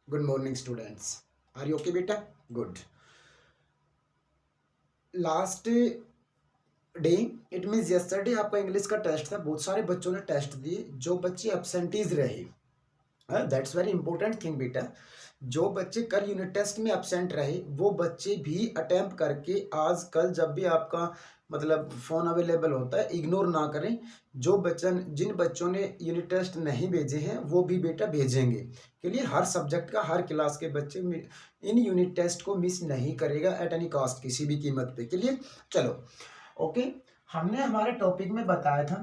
Good morning students. Are you okay बेटा? Good. Last day it means yesterday आपका English का test था। बहुत सारे बच्चों ने टेस्ट दिए। जो बच्चे एब्सेंटीज रहे, दैट्स वेरी इंपॉर्टेंट थिंग बेटा। जो बच्चे कल यूनिट टेस्ट में एब्सेंट रहे वो बच्चे भी अटेम्प्ट करके आज कल जब भी आपका मतलब फ़ोन अवेलेबल होता है इग्नोर ना करें। जो बच्चन जिन बच्चों ने यूनिट टेस्ट नहीं भेजे हैं वो भी बेटा भेजेंगे। के लिए हर सब्जेक्ट का हर क्लास के बच्चे इन यूनिट टेस्ट को मिस नहीं करेगा एट एनी कॉस्ट, किसी भी कीमत पे। के लिए चलो ओके। हमने हमारे टॉपिक में बताया था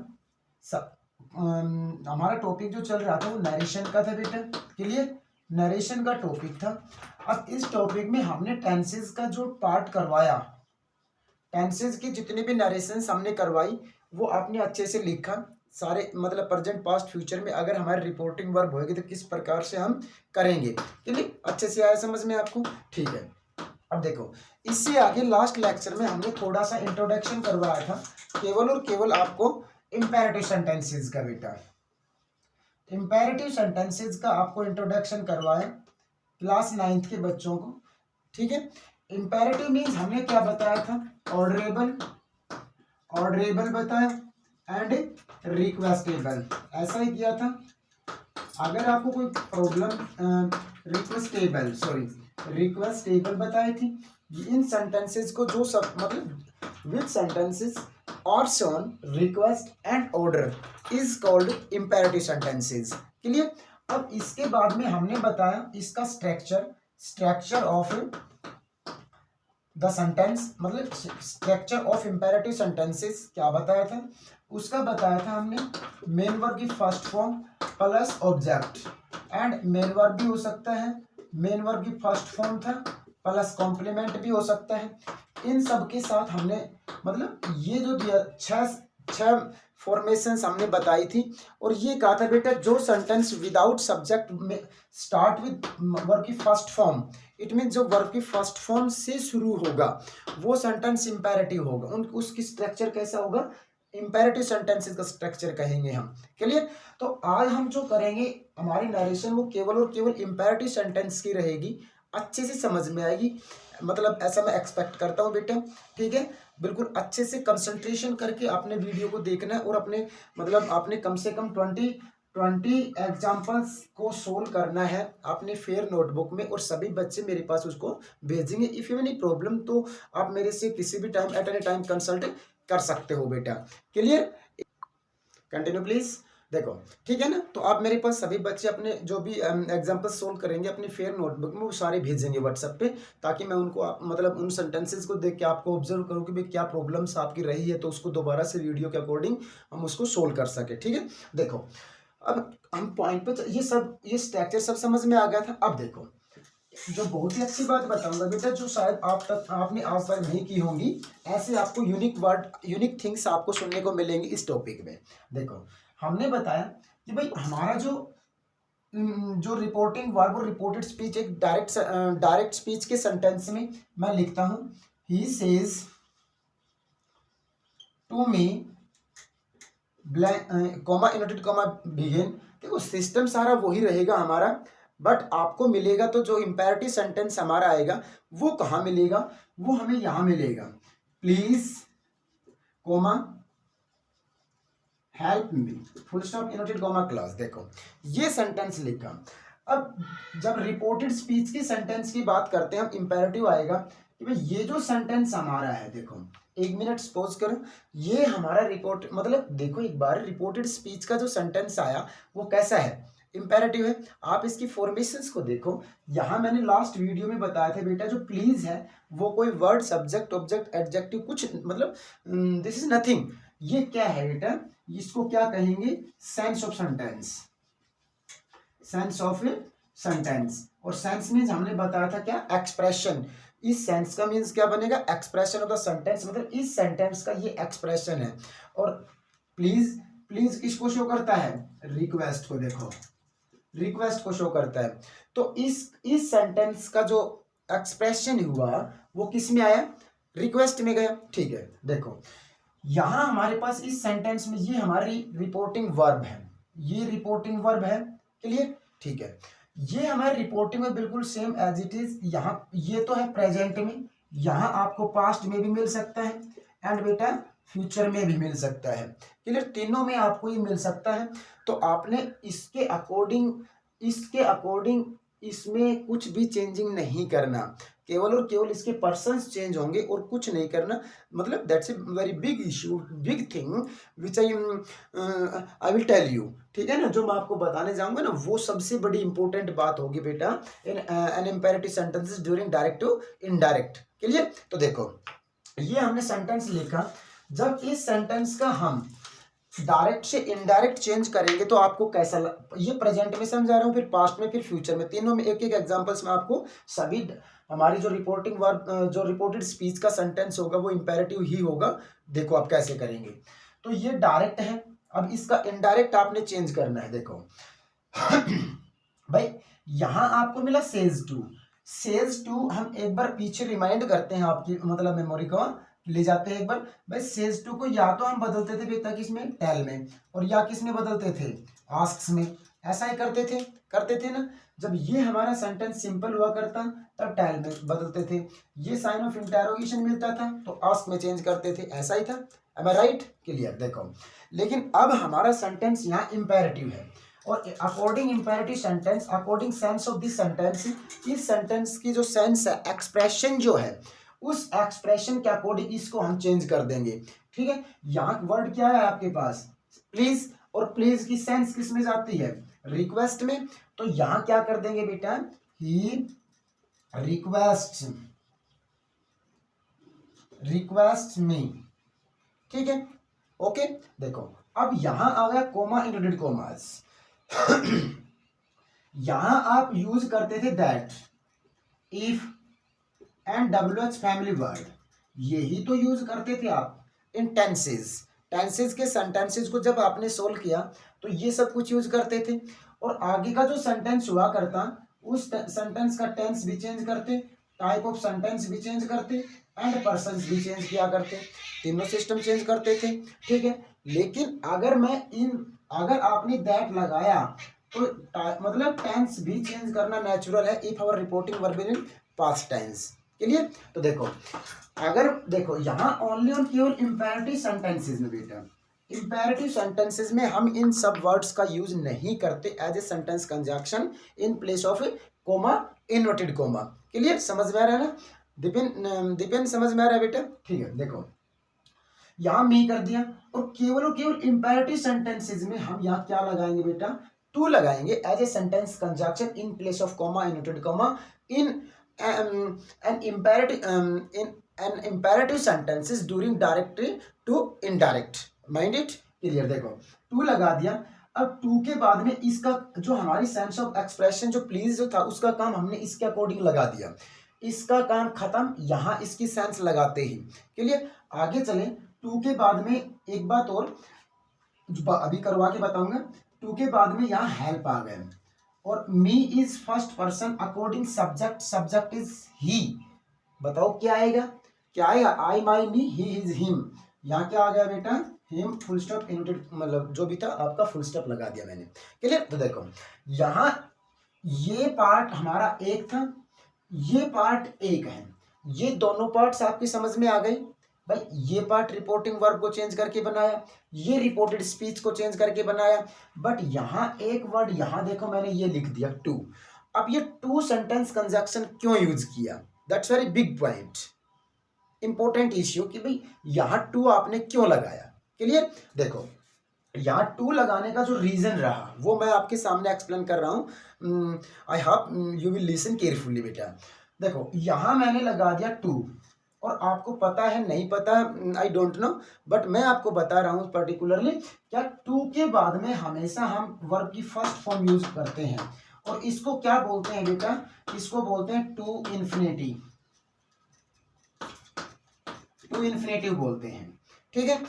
हमारा टॉपिक जो चल रहा था वो नरेशन का था बेटा। के लिए नरेशन का टॉपिक था। अब इस टॉपिक में हमने टेंसेस का जो पार्ट करवाया, टेंसेस की जितने भी नरेशंस हमने करवाई वो आपने अच्छे से लिखा। सारे मतलब प्रेजेंट पास्ट फ्यूचर में अगर हमारी रिपोर्टिंग वर्ब होगी तो किस प्रकार से हम करेंगे। के लिए अच्छे से आया समझ में आपको? ठीक है। अब देखो इससे आगे लास्ट लेक्चर में हमने थोड़ा सा इंट्रोडक्शन करवाया था केवल और केवल आपको इंपेरेटिव सेंटेंसेस का बेटा। इंपेरेटिव सेंटेंसेस का आपको इंट्रोडक्शन करवाए क्लास 9th के बच्चों को। ठीक है। इंपेरेटिव मीन्स हमने क्या बताया था? ऑर्डरेबल, ऑर्डरेबल बताया एंड रिक्वेस्टेबल, ऐसा ही किया था। अगर आपको कोई प्रॉब्लम रिक्वेस्टेबल बताई थी। इन सेंटेंसेस को जो सब मतलब विच सेंटेंसेस और shown request and order is called imperative sentences. Clear? अब इसके बाद में हमने बताया इसका स्ट्रक्चर ऑफ द सेंटेंस, मतलब स्ट्रक्चर ऑफ इंपेरेटिव सेंटेंसेस क्या बताया था? उसका बताया था हमने मेन वर्ब की first form plus object, and main verb भी हो सकता है, मेन वर्ब की फर्स्ट फॉर्म था प्लस कॉम्प्लीमेंट भी हो सकता है। इन सब के साथ हमने मतलब ये जो दिया छह फॉर्मेशंस हमने बताई थी। और ये कहा था बेटा जो सेंटेंस विदाउट सब्जेक्ट में स्टार्ट विद वर्ब की फर्स्ट फॉर्म, इट मीन जो वर्ब की फर्स्ट फॉर्म से शुरू होगा वो सेंटेंस इंपेरेटिव होगा। उसकी स्ट्रक्चर कैसा होगा? इंपेरेटिव सेंटेंसेस का स्ट्रक्चर कहेंगे हम। क्लियर? तो आज हम जो करेंगे हमारी नरेशन वो केवल और केवल इंपेरेटिव सेंटेंस की रहेगी। अच्छे से समझ में आएगी, मतलब ऐसा मैं एक्सपेक्ट करता हूँ बेटा। ठीक है। बिल्कुल अच्छे से कंसंट्रेशन करके आपने वीडियो को देखना है और अपने मतलब आपने कम से कम 20 एग्जाम्पल्स को सोल्व करना है अपने फेयर नोटबुक में, और सभी बच्चे मेरे पास उसको भेजेंगे। इफ यू एनी प्रॉब्लम तो आप मेरे से किसी भी time at any time consult कर सकते हो बेटा। क्लियर? Continue please. देखो ठीक है ना। तो आप मेरे पास सभी बच्चे अपने जो भी एग्जाम्पल सोल्व करेंगे अपनी फेयर नोटबुक में वो सारे भेजेंगे व्हाट्सएप पे, ताकि मैं उनको मतलब उन सेंटेंसेस को देख के आपको ऑब्जर्व करूँ कि भाई क्या प्रॉब्लम्स आपकी रही है, तो उसको दोबारा से वीडियो के अकॉर्डिंग हम उसको सोल्व कर सके। ठीक है। देखो अब हम पॉइंट पे ये स्ट्रक्चर सब समझ में आ गया था। अब देखो जो बहुत ही अच्छी बात बताऊंगा बेटा, जो शायद आपने आज तक नहीं की होंगी, ऐसे आपको यूनिक वर्ड यूनिक थिंग्स आपको सुनने को मिलेंगे इस टॉपिक में। देखो हमने बताया कि भाई हमारा जो रिपोर्टिंग वर्ब और रिपोर्टेड स्पीच एक डायरेक्ट स्पीच के सेंटेंस में मैं लिखता हूं he says to me blank comma inverted comma begin. देखो सिस्टम सारा वही रहेगा हमारा, बट आपको मिलेगा तो जो इंपेरेटिव सेंटेंस हमारा आएगा वो कहाँ मिलेगा? वो हमें यहां मिलेगा, please comma help me full stop inverted comma class. देखो ये सेंटेंस लिखा। अब जब रिपोर्टेड स्पीच की सेंटेंस की बात करते हैं हम, इंपेरेटिव आएगा कि भाई ये जो सेंटेंस हमारा है, देखो एक मिनट सपोज करो ये हमारा रिपोर्ट मतलब देखो एक बार रिपोर्टेड स्पीच का जो सेंटेंस आया वो कैसा है? इंपेरेटिव है। आप इसकी फॉर्मेशंस को देखो। यहां मैंने लास्ट वीडियो में बताया था बेटा जो प्लीज है वो कोई वर्ड सब्जेक्ट ऑब्जेक्ट एडजेक्टिव कुछ मतलब दिस इज नथिंग। ये क्या है बेटा? इसको क्या कहेंगे? Sense of sentence, sense of sentence. और सेंस मीन्स हमने बताया था क्या? एक्सप्रेशन। इस सेंस का मीन्स क्या बनेगा? एक्सप्रेशन ऑफ द सेंटेंस, मतलब इस सेंटेंस का ये एक्सप्रेशन है। और प्लीज प्लीज किसको शो करता है? रिक्वेस्ट को। देखो रिक्वेस्ट को शो करता है। तो इस सेंटेंस का जो एक्सप्रेशन हुआ वो किस में आया? रिक्वेस्ट में गया। ठीक है। देखो यहां हमारे पास इस सेंटेंस में ये हमारी रिपोर्टिंग वर्ब है, ये रिपोर्टिंग वर्ब है। क्लियर? ठीक है। ये हमारे रिपोर्टिंग में बिल्कुल सेम एज इट इज। यहाँ ये तो है प्रेजेंट में, यहाँ आपको पास्ट में भी मिल सकता है एंड बेटा फ्यूचर में भी मिल सकता है। क्लियर, तीनों में आपको ये मिल सकता है। तो आपने इसके अकॉर्डिंग इसमें कुछ भी चेंजिंग नहीं करना, केवल और केवल इसके पर्सन्स चेंज होंगे और कुछ नहीं करना। मतलब that's a very big issue, big thing which I will tell you. ठीक है ना, जो मैं आपको बताने जाऊंगा ना वो सबसे बड़ी इंपॉर्टेंट बात होगी बेटा in an imperative sentences during direct to indirect. Clear, तो देखो ये हमने सेंटेंस लिखा, जब इस सेंटेंस का हम डायरेक्ट से इनडायरेक्ट चेंज करेंगे तो आपको कैसा ये प्रेजेंट में समझा रहा हूँ, फिर पास्ट में, फिर फ्यूचर में, तीनों में एक एक एग्जांपल्स में आपको सभी हमारी जो रिपोर्टिंग वर्ब जो रिपोर्टेड स्पीच का सेंटेंस होगा वो इंपेरेटिव ही होगा। देखो आप कैसे करेंगे। तो ये डायरेक्ट है, अब इसका इनडायरेक्ट आपने चेंज करना है। देखो भाई यहां आपको मिला सेज टू, सेज टू हम एक बार पीछे रिमाइंड करते हैं, आपकी मतलब मेमोरी को ले जाते हैं एक बार। भाई सेज टू को या तो हम बदलते थे बेटा किसमें, टेल में, और या किस में बदलते थे, आस्क्स में। ऐसा ही करते थे ना। जब ये हमारा सेंटेंस सिंपल हुआ करता तब टेल में बदलते थे, ये साइन ऑफ इंटेरोगेशन मिलता था तो आस्क में चेंज करते थे, ऐसा ही था। एम आई राइट? क्लियर। देखो लेकिन अब हमारा सेंटेंस यहाँ इंपेरेटिव है और according imperative sentence, according sense of this sentence, इस सेंटेंस की जो सेंस है, एक्सप्रेशन जो है, उस एक्सप्रेशन के अकॉर्डिंग इसको हम चेंज कर देंगे। ठीक है, यहाँ वर्ड क्या है आपके पास, प्लीज, और प्लीज की सेंस किस में जाती है, रिक्वेस्ट में। तो यहां क्या कर देंगे बेटा, ही रिक्वेस्ट मी। ठीक है, ओके। देखो अब यहां आ गया कोमा, इंवर्टेड कोमास। यहां आप यूज करते थे that, if and WH family word, यही तो यूज करते थे आप इन टेंसेज के सेंटेंसेज को जब आपने सोल्व किया तो ये सब कुछ यूज करते थे। और आगे का जो सेंटेंस हुआ करता उस सेंटेंस का टेंस भी चेंज करते, टाइप ऑफ सेंटेंस भी चेंज करते एंड पर्सन्स भी चेंज किया करते, तीनों सिस्टम चेंज करते थे। ठीक है, लेकिन अगर आपने दैट लगाया तो मतलब टेंस भी चेंज करना नेचुरल है if our reporting verb in past tense. Clear, तो देखो अगर देखो यहाँ ओनली और केवल इंपेरेटिव सेंटेंसेस में बेटा, इंपेरेटिव सेंटेंसेस में हम इन सब वर्ड्स का यूज नहीं करते as a sentence conjunction in place of comma, inverted comma. Clear, समझ में आ रहा है ना दीपेन समझ में आ रहा है बेटा? ठीक है, देखो यहां मी कर दिया और केवल इंपेरेटिव सेंटेंसेस में हम यहाँ क्या लगाएंगे बेटा, टू लगाएंगे as a sentence conjunction in place of comma, inverted comma in an imperative sentences during direct to indirect, mind it? Clear, देखो टू लगा दिया। अब टू के बाद में इसका जो हमारी सेंस ऑफ एक्सप्रेशन जो प्लीज जो था उसका काम हमने इसके अकॉर्डिंग लगा दिया, इसका काम खत्म यहाँ इसकी सेंस लगाते ही। क्लियर, आगे चलें। टू के बाद में एक बात और अभी करवा के बताऊंगा। टू के बाद में यहाँ हेल्प आ गए और me is first person according subject, subject is he. बताओ क्या आएगा, आई माई मी, ही इज हिम। यहाँ क्या आ गया बेटा, हिम फुल स्टॉप, इन्वर्टेड मतलब जो भी था आपका फुल स्टॉप लगा दिया मैंने। क्लियर, तो देखो यहाँ ये पार्ट हमारा एक था, ये पार्ट एक है, ये दोनों पार्ट्स आपकी समझ में आ गए। भाई ये पार्ट रिपोर्टिंग वर्ब को चेंज करके बनाया, ये रिपोर्टेड स्पीच को चेंज करके बनाया, बट यहां एक वर्ड यहां देखो मैंने ये लिख दिया टू। अब ये टू सेंटेंस कंजक्शन क्यों यूज किया, that's very big point, important issue कि भाई यहां टू आपने क्यों लगाया। क्लियर, देखो यहाँ टू लगाने का जो रीजन रहा वो मैं आपके सामने एक्सप्लेन कर रहा हूँ। I hope you will listen carefully बेटा। देखो यहाँ मैंने लगा दिया टू और आपको पता है नहीं पता, आई डोंट नो, बट मैं आपको बता रहा हूँ पर्टिकुलरली क्या टू के बाद में हमेशा हम वर्ब की फर्स्ट फॉर्म यूज करते हैं और इसको क्या बोलते हैं बेटा, इसको बोलते हैं टू इन्फिनेटिव, टू इन्फिनेटिव बोलते हैं। ठीक है,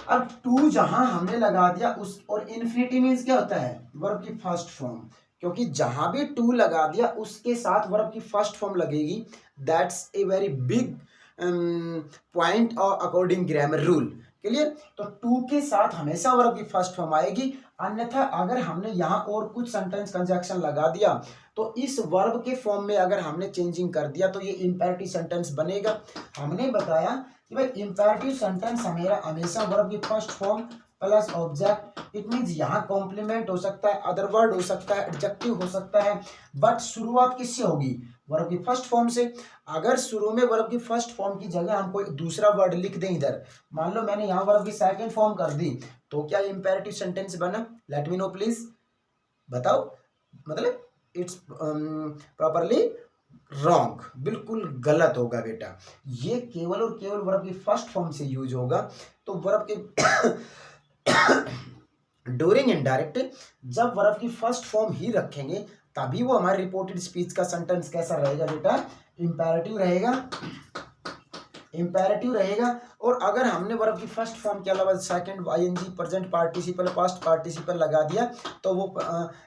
अब टू जहां हमने लगा दिया उस, और इन्फिनेटिव मीन्स क्या होता है, वर्ब की फर्स्ट फॉर्म, क्योंकि जहां भी टू लगा दिया उसके साथ वर्ब की फर्स्ट फॉर्म लगेगी। That's a very big point और अकॉर्डिंग ग्रामर रूल। क्लियर। तो टू के साथ हमेशा वर्ब की फर्स्ट फॉर्म आएगी, अन्यथा अगर हमने यहाँ और कुछ सेंटेंस कंजक्शन लगा दिया तो इस वर्ब के फॉर्म में अगर हमने चेंजिंग कर दिया तो ये इंपेरेटिव सेंटेंस बनेगा। हमने बताया कि भाई इंपेरेटिव सेंटेंस हमेशा वर्ब की first form plus object, it means यहाँ कॉम्प्लीमेंट हो सकता है, अदर वर्ड हो सकता है, एडजेक्टिव हो सकता है, बट शुरुआत किससे होगी, वर्ब की फर्स्ट फॉर्म से। अगर शुरू में वर्ब की फर्स्ट फॉर्म की जगह हम कोई दूसरा वर्ड लिख दें इधर, मान लो मैंने यहाँ वर्ब की सेकंड फॉर्म कर दी, तो क्या इंपेरेटिव सेंटेंस बना? लेट मी नो प्लीज, बताओ। मतलब इट्स प्रॉपरली रॉन्ग, बिल्कुल गलत होगा बेटा। ये केवल और केवल वर्ब की फर्स्ट फॉर्म से यूज होगा। तो वर्ब के ड्यूरिंग इनडायरेक्ट जब वर्ब की फर्स्ट फॉर्म ही रखेंगे तभी वो हमारे रिपोर्टेड स्पीच का सेंटेंस कैसा रहेगा बेटा? इंपेरेटिव रहेगा, इंपेरेटिव रहेगा। और अगर हमने वर्ब की फर्स्ट फॉर्म के अलावा second, ING, present participle, past participle लगा दिया तो वो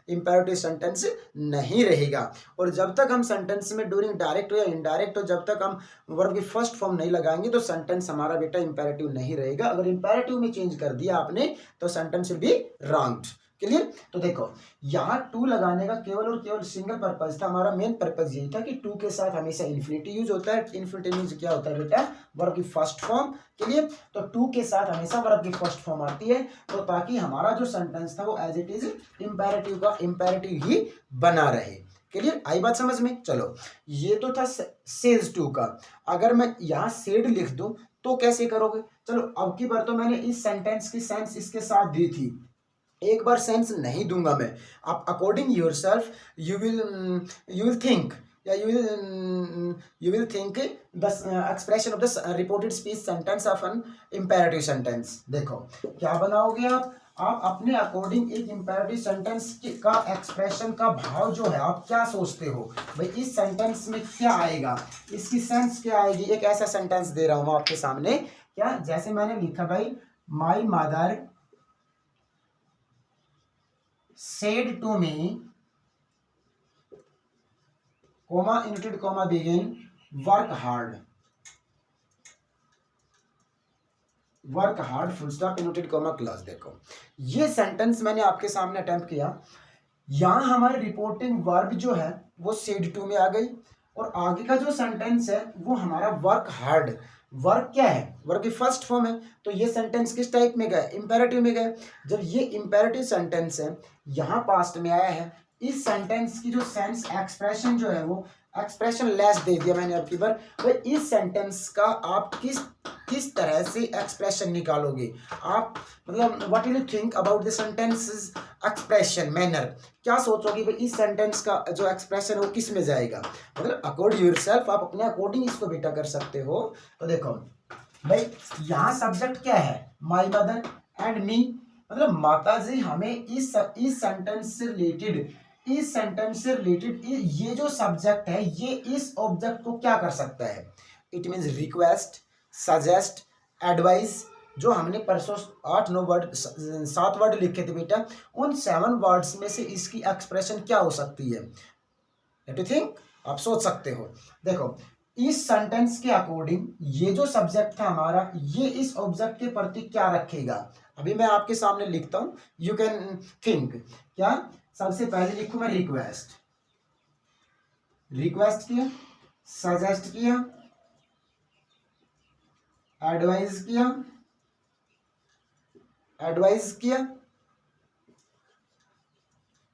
इंपेरेटिव सेंटेंस नहीं रहेगा। और जब तक हम सेंटेंस में ड्यूरिंग डायरेक्ट हो या इनडायरेक्ट हो, जब तक हम वर्ब की फर्स्ट फॉर्म नहीं लगाएंगे तो सेंटेंस हमारा बेटा इंपेरेटिव नहीं रहेगा। अगर इंपेरेटिव में चेंज कर दिया आपने तो sentence will be wrong. Clear. तो देखो यहाँ टू लगाने का केवल और केवल सिंगल पर्पज था, हमारा मेन पर्पज यही था कि टू के साथ हमेशा इन्फिनिटी यूज होता है। इन्फिनिटी मींस क्या होता है बेटा? वर्ब की फर्स्ट फॉर्म। क्लियर। तो टू के साथ हमेशा वर्ब की फर्स्ट फॉर्म आती है, तो ताकि हमारा जो सेंटेंस था वो एज इट इज इंपेरेटिव का इंपेरेटिव ही बना रहे। क्लियर, आई बात समझ में? चलो ये तो था सेज टू का। अगर मैं यहाँ सेड लिख दूं तो कैसे करोगे? चलो अब की बार तो मैंने इस सेंटेंस की सेंस इसके साथ दी थी, एक बार सेंस नहीं दूंगा मैं। आप according yourself you will think या you will think the expression of the reported speech sentence of an imperative sentence। देखो क्या बनाओगे आप अपने अकॉर्डिंग एक इंपेरेटिव सेंटेंस का एक्सप्रेशन का भाव जो है आप क्या सोचते हो भाई इस सेंटेंस में क्या आएगा, इसकी सेंस क्या आएगी। एक ऐसा सेंटेंस दे रहा हूं आपके सामने, क्या जैसे मैंने लिखा भाई my mother said to me, comma inverted comma begin, work hard, work hard full stop inverted comma clause. देखो ये सेंटेंस मैंने आपके सामने अटेम्प्ट किया, यहाँ हमारी रिपोर्टिंग वर्ब जो है वो सेड टू में आ गई और आगे का जो सेंटेंस है वो हमारा वर्क हार्ड। वर्क क्या है? वर्क की फर्स्ट फॉर्म है, तो ये सेंटेंस किस टाइप में गया? इंपेरेटिव में गया। जब ये इंपेरेटिव सेंटेंस है यहाँ पास्ट में आया है, इस सेंटेंस की जो सेंस एक्सप्रेशन जो है वो एक्सप्रेशन लेस दे दिया मैंने आपकी बार। तो इस सेंटेंस का आप किस तरह से एक्सप्रेशन निकालोगे आप, मतलब what will you think about the sentences expression manner, क्या सोचोगे भाई इस सेंटेंस का जो एक्सप्रेशन है वो किस में जाएगा। मतलब अकॉर्डिंग योरसेल्फ आप अपने अकॉर्डिंग इसको बेटा कर सकते हो। तो देखो भाई यहाँ सब्जेक्ट क्या है? माय मदर एंड मी, मतलब माता जी हमें इस सेंटेंस से रिलेटेड ये जो सब्जेक्ट है ये इस ऑब्जेक्ट को क्या कर सकता है? It means request, suggest, advice. जो हमने परसों 8-9 वर्ड 7 वर्ड लिखे थे बेटा, उन 7 वर्ड्स में से इसकी एक्सप्रेशन क्या हो सकती है? लेट यू थिंक, आप सोच सकते हो। देखो इस सेंटेंस के अकॉर्डिंग ये जो सब्जेक्ट था हमारा ये इस ऑब्जेक्ट के प्रति क्या रखेगा? अभी मैं आपके सामने लिखता हूं, यू कैन थिंक। क्या सबसे पहले लिखूं मैं रिक्वेस्ट, रिक्वेस्ट किया, सजेस्ट किया, एडवाइस किया,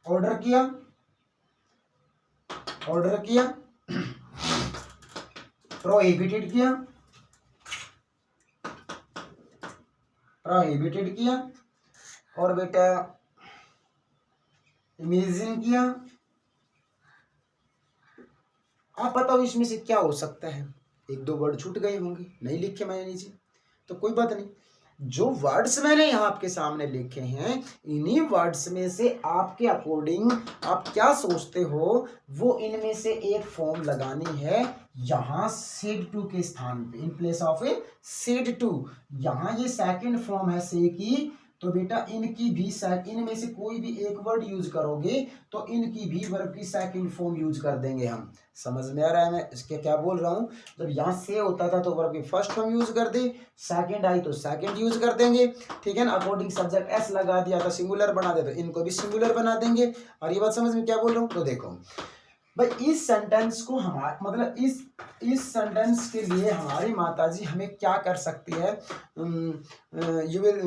ऑर्डर किया, प्रोहिबिटेड किया और बेटा इमेजिन किया। आप बताओ इसमें से क्या हो सकता है? 1-2 वर्ड छूट गए होंगे, नहीं लिखे मैंने नीचे, तो कोई बात नहीं। जो वर्ड्स मैंने यहाँ आपके सामने लिखे हैं इन्हीं वर्ड्स में से आपके अकॉर्डिंग आप क्या सोचते हो वो इनमें से एक फॉर्म लगानी है यहाँ सेड टू के स्थान पे, in place of a said to. यहाँ ये सेकंड फॉर्म है से की, तो बेटा इनकी भी इनमें से कोई भी एक वर्ड यूज करोगे तो इनकी भी वर्ब की सेकंड फॉर्म यूज कर देंगे हम। समझ में आ रहा है मैं इसके क्या बोल रहा हूँ? जब यहाँ से होता था तो वर्ब की फर्स्ट फॉर्म यूज कर दे, सेकंड आई तो सेकंड यूज कर देंगे, ठीक है ना। अकॉर्डिंग सब्जेक्ट एस लगा दिया तो सिंगुलर बना दे तो इनको भी सिंगुलर बना देंगे। और ये बात समझ में क्या बोल रहा हूँ? तो देखो भाई इस सेंटेंस को हमारे मतलब इस सेंटेंस के लिए हमारी माताजी हमें क्या कर सकती है? यू विल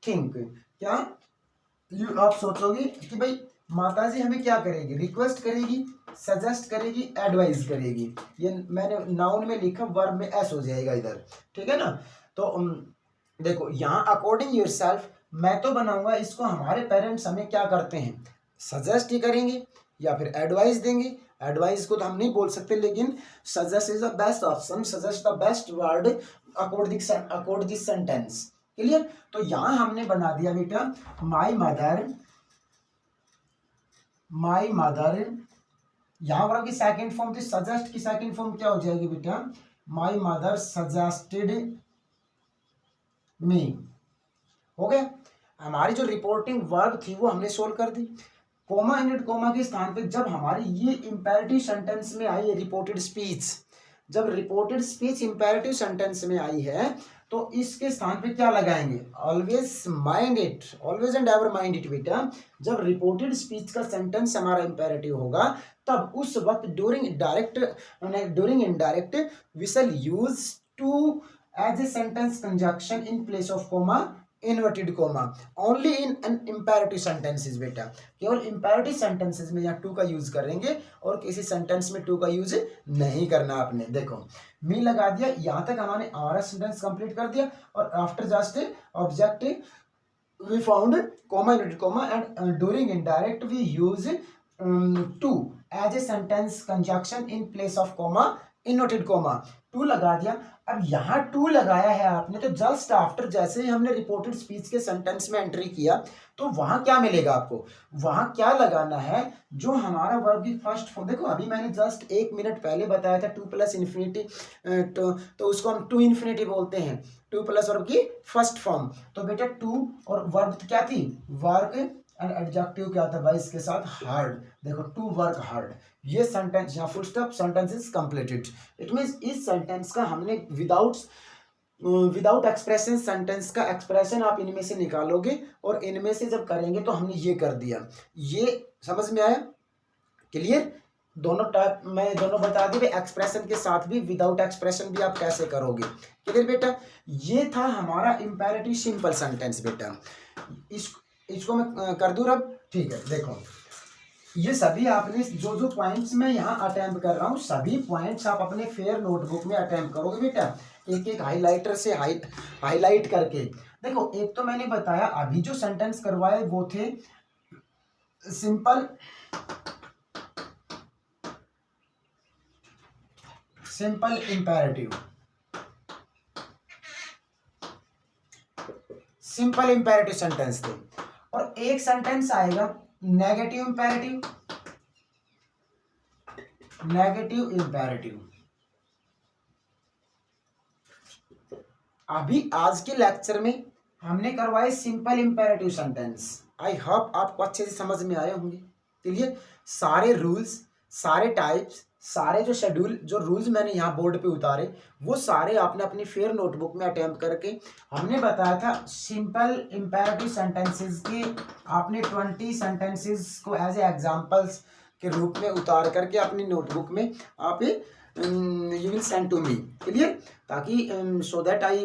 थिंक क्या आप सोचोगे कि भाई माताजी हमें क्या करेगी? रिक्वेस्ट करेगी, सजेस्ट करेगी, एडवाइस करेगी। ये मैंने नाउन में लिखा, वर्ब में एस हो जाएगा इधर, ठीक है ना। तो देखो यहाँ अकॉर्डिंग योरसेल्फ मैं तो बनाऊंगा इसको, हमारे पेरेंट्स हमें क्या करते हैं? सजेस्ट ही करेंगे या फिर एडवाइस देंगे। एडवाइस को तो हम नहीं बोल सकते, लेकिन suggest is the best option, suggest the best word according this sentence. Clear? तो यहां हमने बना दिया बेटा माई मदर, यहां पर की सेकंड फॉर्म थी सजेस्ट की सेकंड फॉर्म क्या हो जाएगी बेटा? My mother suggested me. हो गया, हमारी जो रिपोर्टिंग वर्ब थी वो हमने सोल्व कर दी। कोमा इंडेड कोमा के स्थान पे जब हमारी ये इंपेरेटिव सेंटेंस में आई है रिपोर्टेड स्पीच, जब रिपोर्टेड स्पीच इंपेरेटिव सेंटेंस में आई है तो इसके स्थान पे क्या लगाएंगे? Always mind it, always and ever mind it बेटा। जब रिपोर्टेड स्पीच का सेंटेंस हमारा इंपेरेटिव होगा तब उस वक्त during indirect we shall use to as a sentence conjunction in place of comma inverted comma only in an imperative sentences बेटा। केवल इंपेरेटिव सेंटेंसेस में यहाँ टू का यूज करेंगे और किसी सेंटेंस में टू का यूज नहीं करना आपने। देखो मी लगा दिया, यहाँ तक हमारे हमारा सेंटेंस कंप्लीट कर दिया और after just object we found comma inverted comma and during indirect we use to as a sentence conjunction in place of comma inverted comma. To लगा दिया, अब यहाँ टू लगाया है आपने तो जस्ट आफ्टर जैसे ही हमने रिपोर्टेड स्पीच के सेंटेंस में एंट्री किया तो वहां क्या मिलेगा आपको? वहां क्या लगाना है? जो हमारा वर्ब की फर्स्ट फॉर्म, देखो अभी मैंने जस्ट 1 मिनट पहले बताया था टू प्लस इन्फिनिटी, तो उसको हम टू इन्फिनिटी बोलते हैं, टू प्लस वर्ब की फर्स्ट फॉर्म। तो बेटा टू और वर्ब क्या थी? वर्क एंड एडजेक्टिव क्या था भाई इसके साथ? हार्ड। देखो टू वर्क हार्ड, ये सेंटेंस यहाँ full stop, sentence is completed. It means इस सेंटेंस का हमने विदाउट एक्सप्रेशन, सेंटेंस का एक्सप्रेशन आप इनमें से निकालोगे और इनमें से जब करेंगे तो हमने ये कर दिया। ये समझ में आया? क्लियर? दोनों टाइप मैं दोनों बता दी, एक्सप्रेशन के साथ भी विदाउट एक्सप्रेशन भी आप कैसे करोगे। क्लियर बेटा? ये था हमारा इंपेरेटिव सिंपल सेंटेंस बेटा। इसको मैं कर दूं अब, ठीक है। देखो ये सभी आपने जो पॉइंट्स मैं यहाँ अटेम्प्ट कर रहा हूँ सभी पॉइंट्स आप अपने फेयर नोटबुक में अटेम्प्ट करोगे बेटा, एक एक हाईलाइटर से हाईलाइट करके। देखो एक तो मैंने बताया अभी जो सेंटेंस करवाए वो थे सिंपल इंपेरेटिव सेंटेंस थे, और एक सेंटेंस आएगा नेगेटिव इंपेरेटिव। अभी आज के लेक्चर में हमने करवाए simple imperative sentence. I hope आपको अच्छे से समझ में आए होंगे। क्लियर? सारे रूल्स, सारे टाइप्स, सारे जो शेड्यूल, जो रूल्स मैंने यहाँ बोर्ड पे उतारे वो सारे आपने अपनी फेयर नोटबुक में अटेम्प्ट करके, हमने बताया था सिंपल इंपेरेटिव सेंटेंसेस के आपने 20 सेंटेंसेस को एज ए एग्जांपल्स के रूप में उतार करके अपनी नोटबुक में आप you will send to me. Clear? ताकि so that I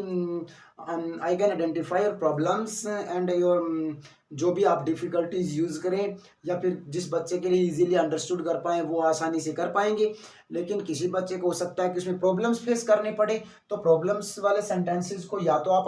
can identify your problems and your जो भी आप डिफिकल्टीज यूज करें या फिर जिस बच्चे के लिए इजीली अंडरस्टूड कर पाएँ वो आसानी से कर पाएंगे। लेकिन किसी बच्चे को हो सकता है कि उसमें प्रॉब्लम्स फेस करने पड़े, तो प्रॉब्लम्स वाले सेंटेंसेस को या तो आप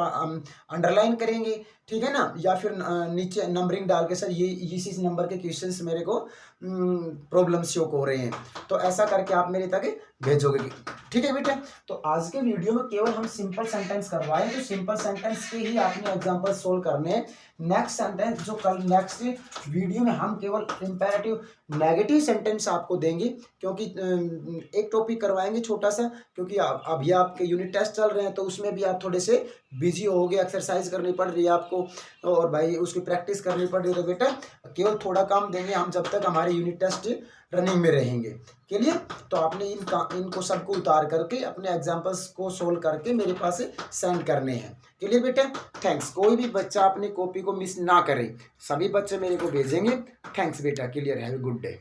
अंडरलाइन करेंगे, ठीक है ना, या फिर नीचे नंबरिंग डाल के सर ये इसी नंबर के क्वेश्चंस मेरे को प्रॉब्लम शो हो रहे हैं, तो ऐसा करके आप मेरे तक भेजोगे। ठीक है बेटा? तो आज के वीडियो में केवल हम सिंपल सेंटेंस करवाएं, तो सिंपल सेंटेंस के ही आपने एग्जांपल सोल्व करने हैं। नेक्स्ट सेंटेंस जो कल नेक्स्ट वीडियो में हम केवल इंपेरेटिव नेगेटिव सेंटेंस आपको देंगे, क्योंकि एक टॉपिक करवाएंगे छोटा सा, क्योंकि अभी आपके यूनिट टेस्ट चल रहे हैं तो उसमें भी आप थोड़े से बिजी होगे, एक्सरसाइज करनी पड़ रही है आपको और भाई उसकी प्रैक्टिस करनी पड़ रही है। तो बेटा केवल थोड़ा काम देंगे हम जब तक हमारे यूनिट टेस्ट रनिंग में रहेंगे। क्लियर? तो आपने इनको सबको उतार करके अपने एग्जाम्पल्स को सोल्व करके मेरे पास सेंड करने हैं। क्लियर बेटा? थैंक्स। कोई भी बच्चा अपनी कॉपी को मिस ना करे, सभी बच्चे मेरे को भेजेंगे। थैंक्स बेटा। Clear? Have a good day.